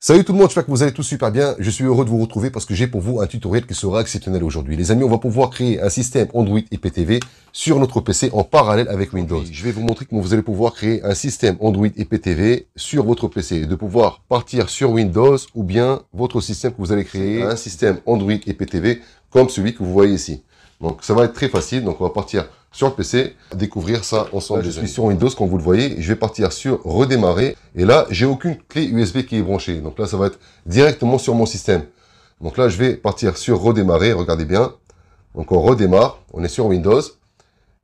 Salut tout le monde, j'espère que vous allez tous super bien. Je suis heureux de vous retrouver parce que j'ai pour vous un tutoriel qui sera exceptionnel aujourd'hui. Les amis, on va pouvoir créer un système Android IPTV sur notre PC en parallèle avec Windows. Je vais vous montrer comment vous allez pouvoir créer un système Android IPTV sur votre PC, de pouvoir partir sur Windows ou bien votre système que vous allez créer, un système Android IPTV comme celui que vous voyez ici. Donc ça va être très facile, donc on va partir sur le PC, découvrir ça ensemble. Là, je suis sur Windows, comme vous le voyez, je vais partir sur redémarrer, et là, j'ai aucune clé USB qui est branchée. Donc là, ça va être directement sur mon système. Donc là, je vais partir sur redémarrer, regardez bien. Donc on redémarre, on est sur Windows,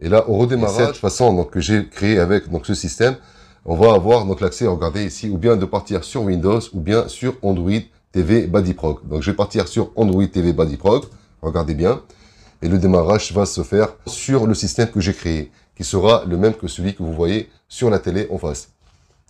et là, au redémarrage, cette façon donc, que j'ai créé avec donc, ce système, on va avoir donc l'accès, regardez ici, ou bien de partir sur Windows, ou bien sur Android TV BuddyProg. Donc je vais partir sur Android TV BuddyProg, regardez bien. Et le démarrage va se faire sur le système que j'ai créé, qui sera le même que celui que vous voyez sur la télé en face.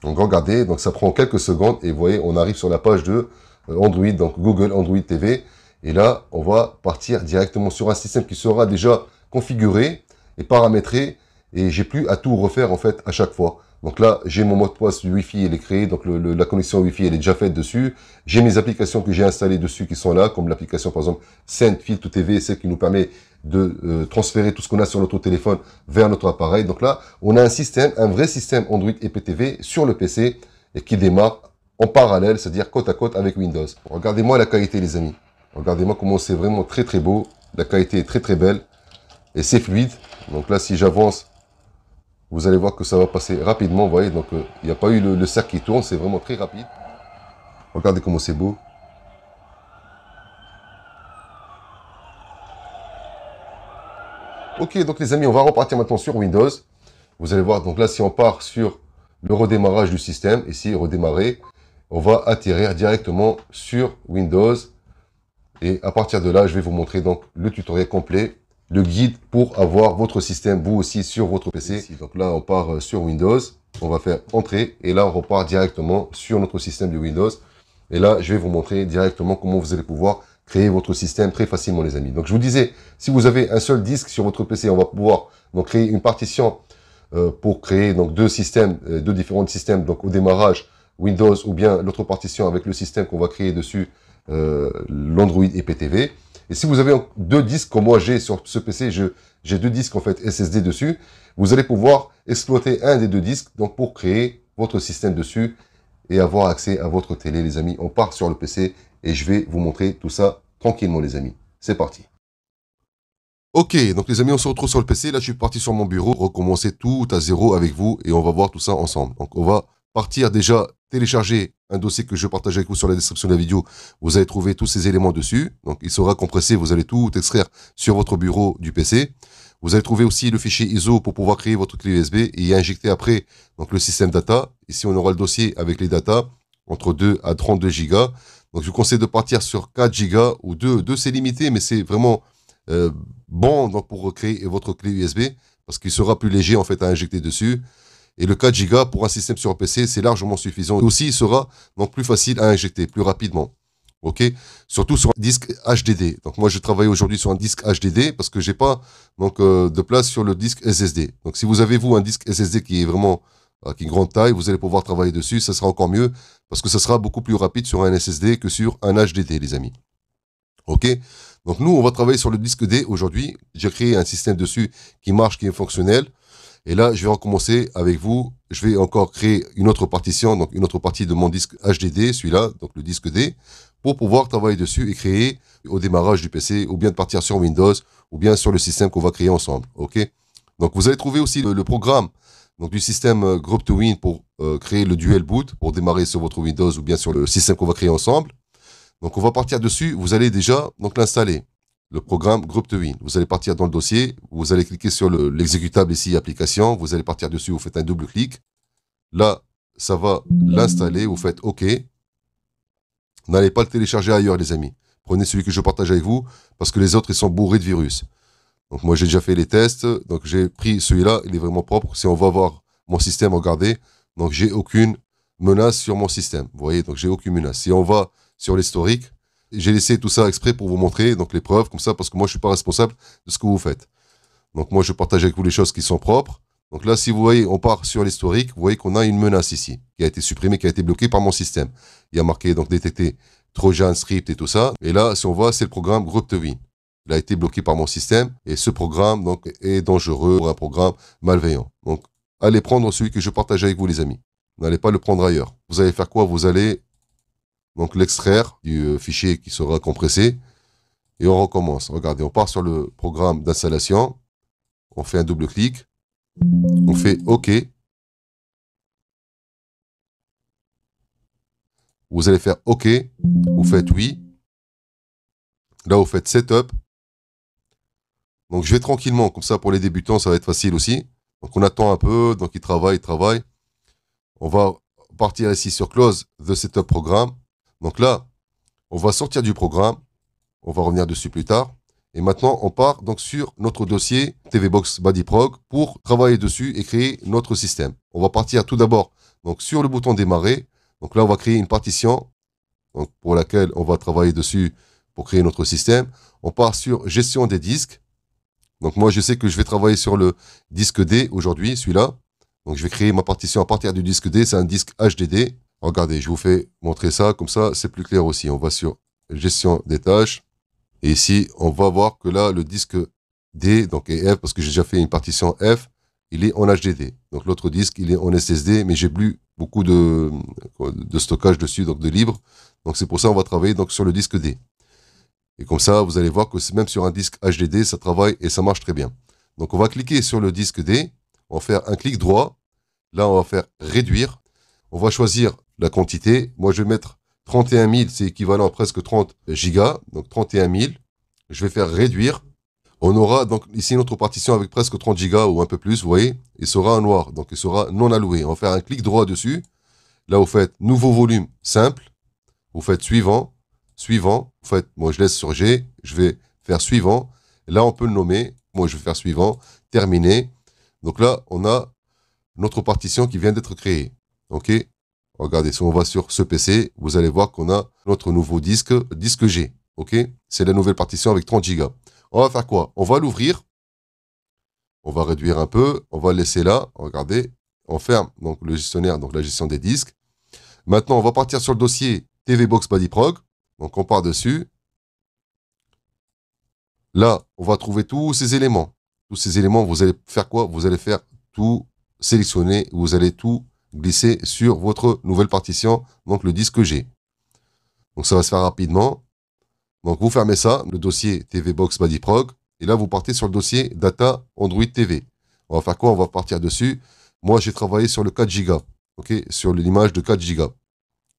Donc regardez, donc ça prend quelques secondes et vous voyez, on arrive sur la page de Android, donc Google Android TV. Et là, on va partir directement sur un système qui sera déjà configuré et paramétré. Et j'ai plus à tout refaire en fait à chaque fois. Donc là, j'ai mon mot de passe du Wi-Fi, il est créé, donc la connexion Wi-Fi, elle est déjà faite dessus. J'ai mes applications que j'ai installées dessus qui sont là, comme l'application par exemple Send Filtre TV, celle qui nous permet de transférer tout ce qu'on a sur notre téléphone vers notre appareil. Donc là, on a un système, un vrai système Android IPTV sur le PC et qui démarre en parallèle, c'est-à-dire côte à côte avec Windows. Regardez-moi la qualité, les amis. Regardez-moi comment c'est vraiment très très beau. La qualité est très très belle et c'est fluide. Donc là, si j'avance, vous allez voir que ça va passer rapidement, vous voyez, donc il n'y a pas eu le cercle qui tourne, c'est vraiment très rapide. Regardez comment c'est beau. Ok, donc les amis, on va repartir maintenant sur Windows. Vous allez voir, donc là, si on part sur le redémarrage du système, ici, redémarrer, on va atterrir directement sur Windows. Et à partir de là, je vais vous montrer donc le tutoriel complet, le guide pour avoir votre système, vous aussi, sur votre PC. Ici, donc là, on part sur Windows. On va faire Entrée. Et là, on repart directement sur notre système de Windows. Et là, je vais vous montrer directement comment vous allez pouvoir créer votre système très facilement, les amis. Donc, je vous disais, si vous avez un seul disque sur votre PC, on va pouvoir donc créer une partition pour créer donc deux systèmes, deux différents systèmes. Donc, au démarrage, Windows ou bien l'autre partition avec le système qu'on va créer dessus, l'Android IPTV. Et si vous avez deux disques, comme moi j'ai sur ce PC, j'ai deux disques en fait SSD dessus, vous allez pouvoir exploiter un des deux disques donc pour créer votre système dessus et avoir accès à votre télé, les amis. On part sur le PC et je vais vous montrer tout ça tranquillement, les amis. C'est parti. Ok, donc les amis, on se retrouve sur le PC. Là, je suis parti sur mon bureau, recommencer tout à zéro avec vous et on va voir tout ça ensemble. Donc, on va partir déjà télécharger un dossier que je partage avec vous sur la description de la vidéo. Vous allez trouver tous ces éléments dessus. Donc, il sera compressé. Vous allez tout extraire sur votre bureau du PC. Vous allez trouver aussi le fichier ISO pour pouvoir créer votre clé USB et y injecter après donc le système data. Ici, on aura le dossier avec les data entre 2 à 32 gigas. Donc, je vous conseille de partir sur 4 gigas ou 2. 2, c'est limité, mais c'est vraiment bon donc, pour recréer votre clé USB parce qu'il sera plus léger en fait à injecter dessus. Et le 4 Go pour un système sur PC, c'est largement suffisant. Et aussi, il sera donc plus facile à injecter, plus rapidement. Ok, surtout sur un disque HDD. Donc moi, je travaille aujourd'hui sur un disque HDD parce que j'ai pas donc de place sur le disque SSD. Donc si vous avez vous un disque SSD qui est vraiment qui est grande taille, vous allez pouvoir travailler dessus. Ça sera encore mieux parce que ça sera beaucoup plus rapide sur un SSD que sur un HDD, les amis. Ok, donc nous, on va travailler sur le disque D aujourd'hui. J'ai créé un système dessus qui marche, qui est fonctionnel. Et là, je vais recommencer avec vous. Je vais encore créer une autre partition, donc une autre partie de mon disque HDD, celui-là, donc le disque D, pour pouvoir travailler dessus et créer au démarrage du PC, ou bien de partir sur Windows, ou bien sur le système qu'on va créer ensemble. Ok. Donc vous allez trouver aussi le programme donc du système Group to Win pour créer le dual boot, pour démarrer sur votre Windows ou bien sur le système qu'on va créer ensemble. Donc on va partir dessus. Vous allez déjà donc l'installer. Le programme Group to Win. Vous allez partir dans le dossier, vous allez cliquer sur l'exécutable ici, application, vous allez partir dessus, vous faites un double clic. Là, ça va l'installer, vous faites OK. N'allez pas le télécharger ailleurs, les amis. Prenez celui que je partage avec vous, parce que les autres, ils sont bourrés de virus. Donc moi, j'ai déjà fait les tests, donc j'ai pris celui-là, il est vraiment propre. Si on va voir mon système, regardez, donc j'ai aucune menace sur mon système. Vous voyez, donc j'ai aucune menace. Si on va sur l'historique, j'ai laissé tout ça exprès pour vous montrer donc les preuves comme ça parce que moi je suis pas responsable de ce que vous faites. Donc moi je partage avec vous les choses qui sont propres. Donc là, si vous voyez, on part sur l'historique, vous voyez qu'on a une menace ici, qui a été supprimée, qui a été bloquée par mon système. Il y a marqué, donc, détecter Trojan, script et tout ça. Et là, si on voit, c'est le programme GroupToWin. Il a été bloqué par mon système, et ce programme, donc, est dangereux pour un programme malveillant. Donc, allez prendre celui que je partage avec vous, les amis. N'allez pas le prendre ailleurs. Vous allez faire quoi? Vous allez, donc, l'extraire du fichier qui sera compressé, et on recommence. Regardez, on part sur le programme d'installation, on fait un double clic, on fait OK. Vous allez faire OK. Vous faites oui. Là, vous faites Setup. Donc, je vais tranquillement. Comme ça, pour les débutants, ça va être facile aussi. Donc, on attend un peu. Donc, il travaille. On va partir ici sur Close the Setup Program. Donc là, on va sortir du programme. On va revenir dessus plus tard. Et maintenant, on part donc sur notre dossier TVBox BuddyProg pour travailler dessus et créer notre système. On va partir tout d'abord donc sur le bouton démarrer. Donc là, on va créer une partition donc, pour laquelle on va travailler dessus pour créer notre système. On part sur gestion des disques. Donc moi, je sais que je vais travailler sur le disque D aujourd'hui, celui-là. Donc je vais créer ma partition à partir du disque D. C'est un disque HDD. Regardez, je vous fais montrer ça. Comme ça, c'est plus clair aussi. On va sur gestion des tâches. Et ici, on va voir que là, le disque D, donc et F, parce que j'ai déjà fait une partition F, il est en HDD. Donc l'autre disque, il est en SSD, mais j'ai plus beaucoup de stockage dessus, donc de libre. Donc c'est pour ça qu'on va travailler donc, sur le disque D. Et comme ça, vous allez voir que même sur un disque HDD, ça travaille et ça marche très bien. Donc on va cliquer sur le disque D, on va faire un clic droit. Là, on va faire réduire. On va choisir la quantité. Moi, je vais mettre 31 000, c'est équivalent à presque 30 gigas, donc 31 000. Je vais faire réduire. On aura donc ici notre partition avec presque 30 gigas ou un peu plus, vous voyez. Il sera en noir, donc il sera non alloué. On va faire un clic droit dessus. Là, vous faites nouveau volume simple. Vous faites suivant, suivant. Vous faites, moi je laisse sur G, je vais faire suivant. Là, on peut le nommer. Moi, je vais faire suivant, terminé. Donc là, on a notre partition qui vient d'être créée. OK? Regardez, si on va sur ce PC, vous allez voir qu'on a notre nouveau disque, disque G. OK? C'est la nouvelle partition avec 30 Go. On va faire quoi? On va l'ouvrir. On va réduire un peu. On va le laisser là. Regardez. On ferme donc le gestionnaire, donc la gestion des disques. Maintenant, on va partir sur le dossier TVBox BuddyProg. Donc, on part dessus. Là, on va trouver tous ces éléments. Tous ces éléments, vous allez faire quoi? Vous allez faire tout sélectionner. Vous allez tout glisser sur votre nouvelle partition, donc le disque G. Donc ça va se faire rapidement. Donc vous fermez ça, le dossier TVBox BuddyProg, et là vous partez sur le dossier Data Android TV. On va faire quoi? On va partir dessus. Moi j'ai travaillé sur le 4 Go, ok, sur l'image de 4 Go.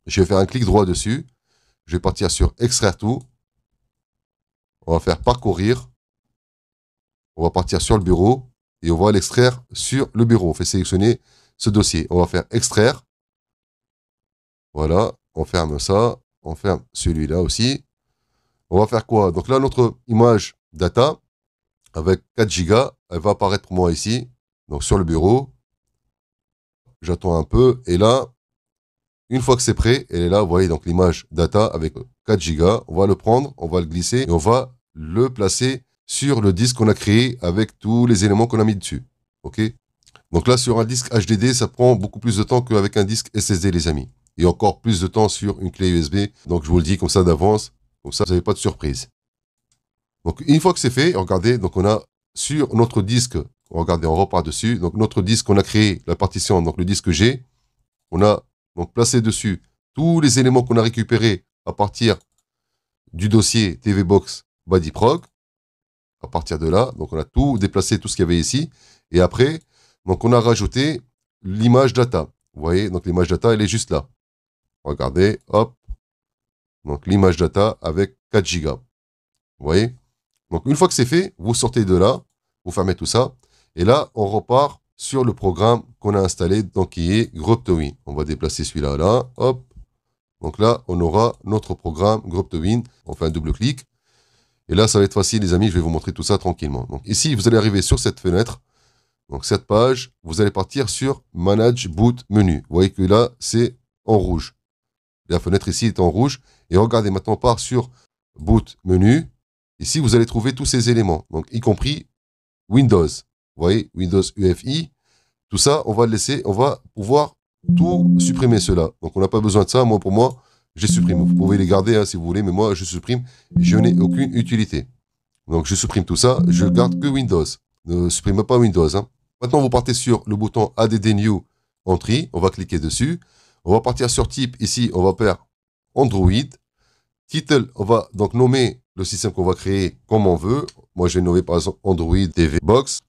Je vais faire un clic droit dessus. Je vais partir sur Extraire tout. On va faire Parcourir. On va partir sur le bureau et on va l'extraire sur le bureau. On fait sélectionner ce dossier. On va faire extraire. Voilà, on ferme ça. On ferme celui-là aussi. On va faire quoi? Donc là, notre image data avec 4 Go, elle va apparaître pour moi ici. Donc sur le bureau. J'attends un peu. Et là, une fois que c'est prêt, elle est là. Vous voyez donc l'image data avec 4 Go. On va le prendre, on va le glisser et on va le placer sur le disque qu'on a créé avec tous les éléments qu'on a mis dessus. OK? Donc là, sur un disque HDD, ça prend beaucoup plus de temps qu'avec un disque SSD, les amis. Et encore plus de temps sur une clé USB. Donc, je vous le dis comme ça d'avance. Comme ça, vous n'avez pas de surprise. Donc, une fois que c'est fait, regardez, donc on a sur notre disque, regardez, on repart dessus. Donc, notre disque, on a créé la partition, donc le disque G. On a donc placé dessus tous les éléments qu'on a récupérés à partir du dossier TVBox BuddyProg. À partir de là, donc on a tout déplacé, tout ce qu'il y avait ici. Et après, donc on a rajouté l'image data. Vous voyez, donc l'image data, elle est juste là. Regardez, hop. Donc l'image data avec 4 Go. Vous voyez? Donc une fois que c'est fait, vous sortez de là, vous fermez tout ça. Et là, on repart sur le programme qu'on a installé, donc qui est GroupToWin. On va déplacer celui-là, là, hop. Donc là, on aura notre programme GroupToWin. On fait un double clic. Et là, ça va être facile, les amis, je vais vous montrer tout ça tranquillement. Donc ici, vous allez arriver sur cette fenêtre. Donc cette page, vous allez partir sur Manage Boot Menu. Vous voyez que là, c'est en rouge. La fenêtre ici est en rouge. Et regardez, maintenant, on part sur Boot Menu. Ici, vous allez trouver tous ces éléments, donc y compris Windows. Vous voyez, Windows UEFI. Tout ça, on va le laisser, on va pouvoir tout supprimer cela. Donc on n'a pas besoin de ça. Moi, pour moi, je supprime. Vous pouvez les garder hein, si vous voulez, mais moi, je supprime. Je n'ai aucune utilité. Donc je supprime tout ça. Je garde que Windows. Ne supprimez pas Windows. Hein. Maintenant, vous partez sur le bouton Add New Entry. On va cliquer dessus. On va partir sur type. Ici, on va faire Android. Title, on va donc nommer le système qu'on va créer comme on veut. Moi, je vais nommer par exemple Android TV Box.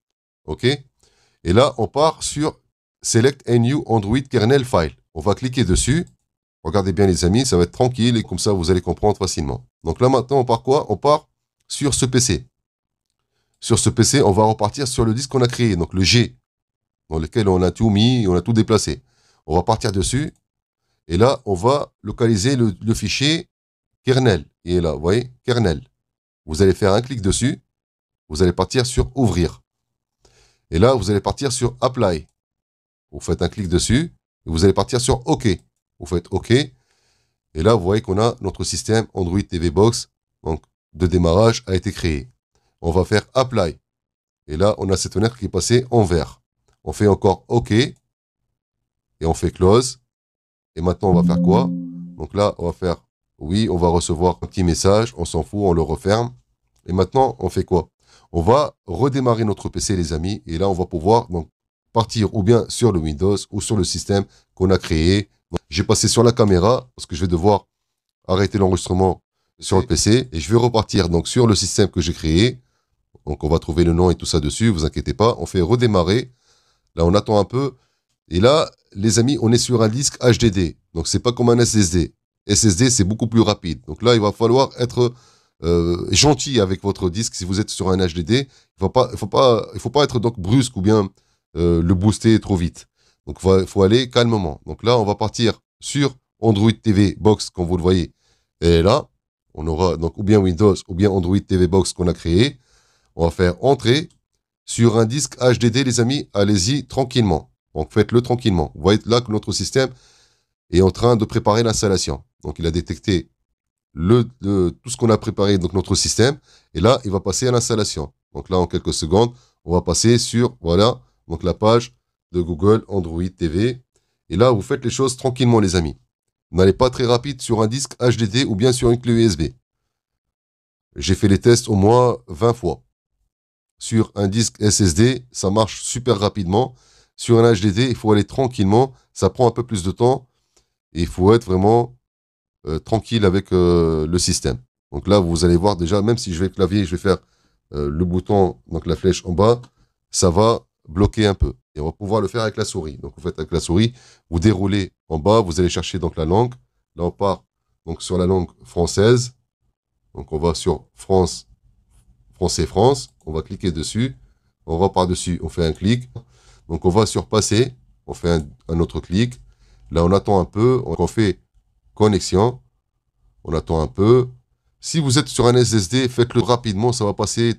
OK. Et là, on part sur Select a new Android kernel file. On va cliquer dessus. Regardez bien les amis, ça va être tranquille et comme ça, vous allez comprendre facilement. Donc là, maintenant, on part quoi? On part sur ce PC. Sur ce PC, on va repartir sur le disque qu'on a créé, donc le G, dans lequel on a tout mis, on a tout déplacé. On va partir dessus. Et là, on va localiser le fichier kernel. Et là, vous voyez, kernel. Vous allez faire un clic dessus. Vous allez partir sur Ouvrir. Et là, vous allez partir sur Apply. Vous faites un clic dessus. Et vous allez partir sur OK. Vous faites OK. Et là, vous voyez qu'on a notre système Android TV Box donc, de démarrage a été créé. On va faire Apply. Et là, on a cette fenêtre qui est passée en vert. On fait encore OK. Et on fait Close. Et maintenant, on va faire quoi? Donc là, on va faire oui, on va recevoir un petit message. On s'en fout, on le referme. Et maintenant, on fait quoi? On va redémarrer notre PC, les amis. Et là, on va pouvoir donc, partir ou bien sur le Windows ou sur le système qu'on a créé. J'ai passé sur la caméra parce que je vais devoir arrêter l'enregistrement sur le PC. Et je vais repartir donc sur le système que j'ai créé. Donc, on va trouver le nom et tout ça dessus. Vous inquiétez pas. On fait redémarrer. Là, on attend un peu. Et là, les amis, on est sur un disque HDD. Donc, c'est pas comme un SSD. SSD, c'est beaucoup plus rapide. Donc là, il va falloir être gentil avec votre disque. Si vous êtes sur un HDD, il faut pas être donc brusque ou bien le booster trop vite. Donc, il faut aller calmement. Donc là, on va partir sur Android TV Box, comme vous le voyez. Et là, on aura donc ou bien Windows ou bien Android TV Box qu'on a créé. On va faire entrer sur un disque HDD, les amis. Allez-y tranquillement. Donc, faites-le tranquillement. Vous voyez là que notre système est en train de préparer l'installation. Donc, il a détecté tout ce qu'on a préparé, donc notre système. Et là, il va passer à l'installation. Donc là, en quelques secondes, on va passer sur, voilà, donc la page de Google Android TV. Et là, vous faites les choses tranquillement, les amis. Vous n'allez pas très rapide sur un disque HDD ou bien sur une clé USB. J'ai fait les tests au moins 20 fois. Sur un disque SSD, ça marche super rapidement. Sur un HDD, il faut aller tranquillement. Ça prend un peu plus de temps. Et il faut être vraiment tranquille avec le système. Donc là, vous allez voir déjà, même si je vais clavier, je vais faire le bouton, donc la flèche en bas, ça va bloquer un peu. Et on va pouvoir le faire avec la souris. Donc vous faites avec la souris, vous déroulez en bas, vous allez chercher donc la langue. Là, on part donc sur la langue française. Donc on va sur France, Français, France. On va cliquer dessus. On repart dessus, on fait un clic. Donc on va sur Passer. On fait un autre clic. Là, on attend un peu. On fait connexion. On attend un peu. Si vous êtes sur un SSD, faites-le rapidement. Ça va passer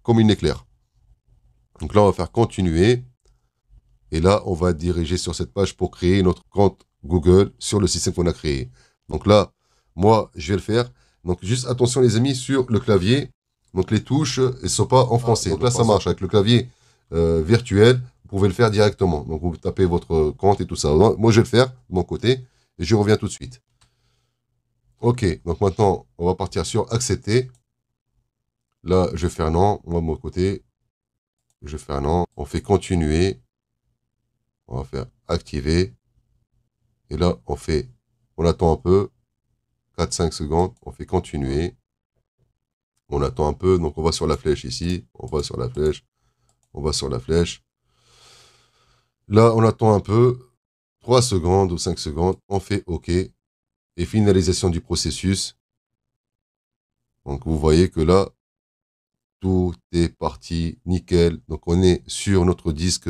comme une éclair. Donc là, on va faire continuer. Et là, on va diriger sur cette page pour créer notre compte Google sur le système qu'on a créé. Donc là, moi, je vais le faire. Donc juste attention les amis sur le clavier. Donc les touches, elles ne sont pas en français. Donc là, ça marche avec le clavier virtuel. Vous pouvez le faire directement. Donc vous tapez votre compte et tout ça. Moi, je vais le faire de mon côté et je reviens tout de suite. Ok, donc maintenant, on va partir sur accepter. Là, je vais faire non. On va de mon côté. Je vais faire non. On fait continuer. On va faire activer. Et là, on attend un peu. 4-5 secondes. On fait continuer. On attend un peu. Donc, on va sur la flèche ici. On va sur la flèche. On va sur la flèche. Là, on attend un peu. 3 secondes ou 5 secondes. On fait OK. Et finalisation du processus. Donc, vous voyez que là, tout est parti nickel. Donc, on est sur notre disque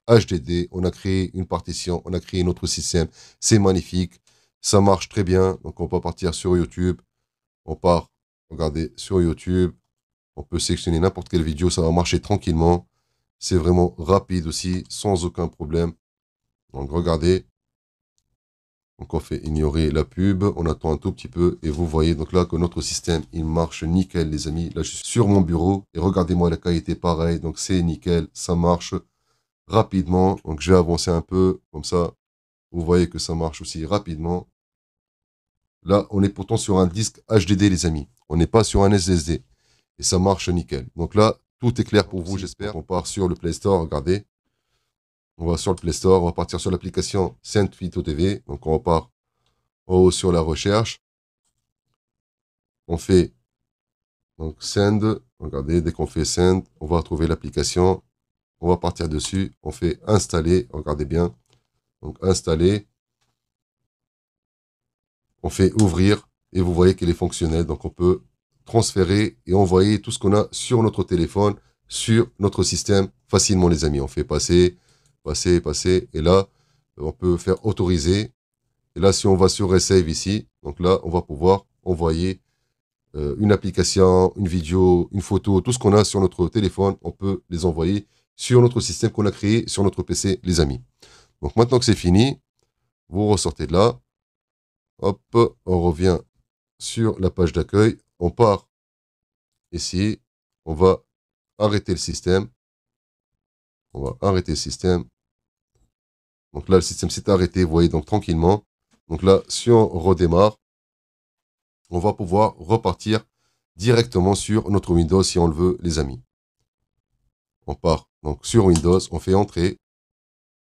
HDD. On a créé une partition. On a créé notre système. C'est magnifique. Ça marche très bien. Donc, on peut partir sur YouTube. On part, regardez, sur YouTube. On peut sélectionner n'importe quelle vidéo. Ça va marcher tranquillement. C'est vraiment rapide aussi, sans aucun problème. Donc, regardez. Donc, on fait ignorer la pub. On attend un tout petit peu. Et vous voyez donc là que notre système, il marche nickel, les amis. Là, je suis sur mon bureau. Et regardez-moi la qualité, pareil. Donc, c'est nickel. Ça marche. rapidement. Donc, je vais avancer un peu, comme ça, vous voyez que ça marche aussi rapidement. Là, on est pourtant sur un disque HDD, les amis. On n'est pas sur un SSD. Et ça marche nickel. Donc là, tout est clair pour vous, j'espère. On part sur le Play Store, regardez. On va sur le Play Store, on va partir sur l'application SendPhoto TV. Donc on repart en haut sur la recherche. On fait donc Send. Regardez, dès qu'on fait Send, on va trouver l'application. On va partir dessus. On fait Installer. Regardez bien. Donc Installer. On fait Ouvrir. Et vous voyez qu'elle est fonctionnelle. Donc on peut transférer et envoyer tout ce qu'on a sur notre téléphone, sur notre système facilement, les amis. On fait passer. Et là, on peut faire autoriser. Et là, si on va sur Resave ici, donc là, on va pouvoir envoyer une application, une vidéo, une photo, tout ce qu'on a sur notre téléphone, on peut les envoyer sur notre système qu'on a créé sur notre PC, les amis. Donc maintenant que c'est fini, vous ressortez de là. Hop, on revient sur la page d'accueil. On part ici. On va arrêter le système. On va arrêter le système. Donc là, le système s'est arrêté, vous voyez, donc tranquillement. Donc là, si on redémarre, on va pouvoir repartir directement sur notre Windows si on le veut, les amis. On part donc sur Windows, on fait entrer.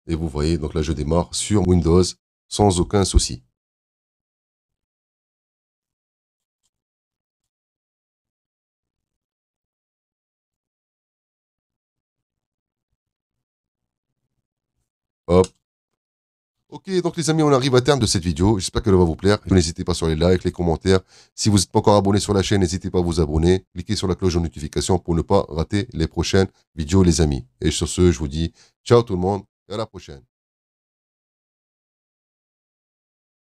Et vous voyez, donc là, je démarre sur Windows sans aucun souci. Hop. Ok, donc les amis, on arrive à terme de cette vidéo. J'espère qu'elle va vous plaire. N'hésitez pas sur les likes, les commentaires. Si vous n'êtes pas encore abonné sur la chaîne, n'hésitez pas à vous abonner. Cliquez sur la cloche de notification pour ne pas rater les prochaines vidéos, les amis. Et sur ce, je vous dis ciao tout le monde et à la prochaine.